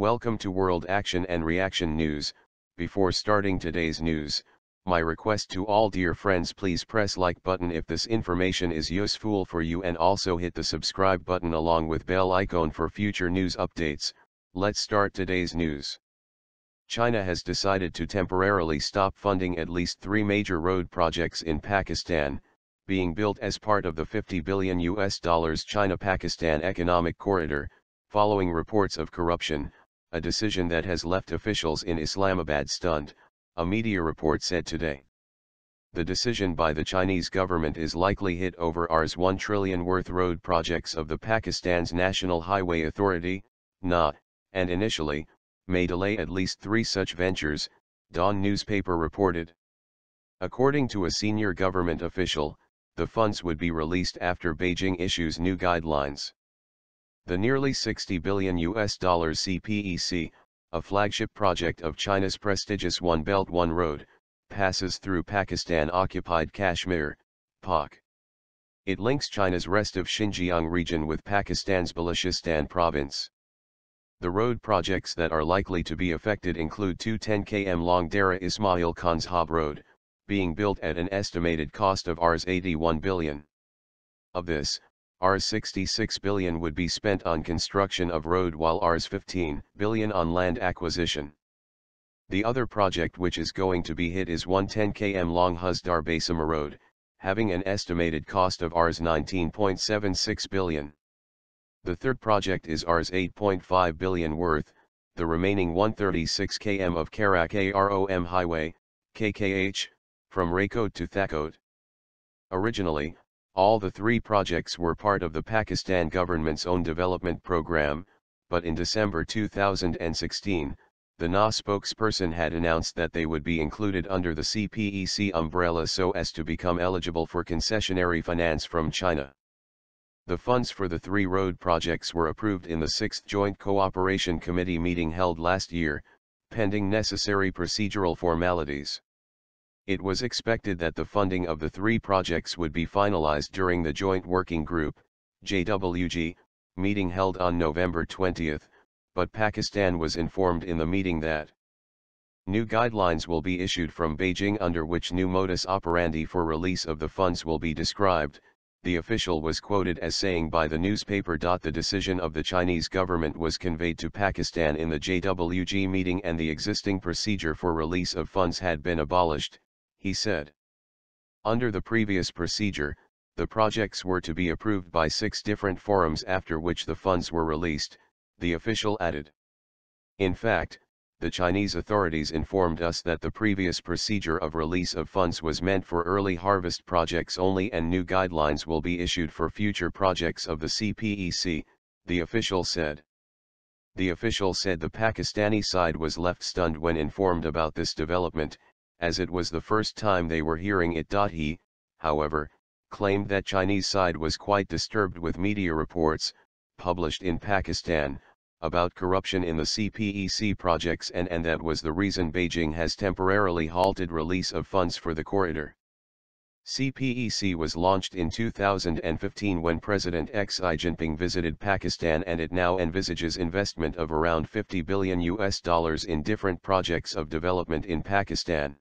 Welcome to World Action and Reaction News. Before starting today's news, my request to all dear friends, please press like button if this information is useful for you, and also hit the subscribe button along with bell icon for future news updates. Let's start today's news. China has decided to temporarily stop funding at least 3 major road projects in Pakistan, being built as part of the $50 billion China-Pakistan Economic Corridor, following reports of corruption, a decision that has left officials in Islamabad stunned, a media report said today. The decision by the Chinese government is likely hit over Rs 1 trillion worth road projects of the Pakistan's National Highway Authority, NHA, and initially, may delay at least 3 such ventures, Dawn newspaper reported. According to a senior government official, the funds would be released after Beijing issues new guidelines. The nearly $60 billion CPEC, a flagship project of China's prestigious One Belt One Road, passes through Pakistan-occupied Kashmir, POK. It links China's restive Xinjiang region with Pakistan's Balochistan province. The road projects that are likely to be affected include 2 10 km long Dara Ismail Khan's Hob Road, being built at an estimated cost of Rs 81 billion. Of this, Rs 66 billion would be spent on construction of road, while Rs 15 billion on land acquisition. The other project which is going to be hit is 1 10 km long Husdar Basama Road, having an estimated cost of Rs 19.76 billion. The third project is Rs 8.5 billion worth, the remaining 136 km of Karak-Arom Highway, KKH, from Raykot to Thakot. Originally, all the 3 projects were part of the Pakistan government's own development program, but in December 2016, the NHA spokesperson had announced that they would be included under the CPEC umbrella so as to become eligible for concessionary finance from China. The funds for the 3 road projects were approved in the 6th Joint Cooperation Committee meeting held last year, pending necessary procedural formalities. It was expected that the funding of the 3 projects would be finalized during the Joint Working Group, JWG, meeting held on November 20, but Pakistan was informed in the meeting that new guidelines will be issued from Beijing under which new modus operandi for release of the funds will be described. The official was quoted as saying by the newspaper, "The decision of the Chinese government was conveyed to Pakistan in the JWG meeting and the existing procedure for release of funds had been abolished," he said. Under the previous procedure, the projects were to be approved by 6 different forums after which the funds were released, the official added. In fact, the Chinese authorities informed us that the previous procedure of release of funds was meant for early harvest projects only and new guidelines will be issued for future projects of the CPEC, the official said. The official said the Pakistani side was left stunned when informed about this development, as it was the first time they were hearing it. He, however, claimed that Chinese side was quite disturbed with media reports, published in Pakistan, about corruption in the CPEC projects and that was the reason Beijing has temporarily halted release of funds for the corridor. CPEC was launched in 2015 when President Xi Jinping visited Pakistan, and it now envisages investment of around $50 billion in different projects of development in Pakistan.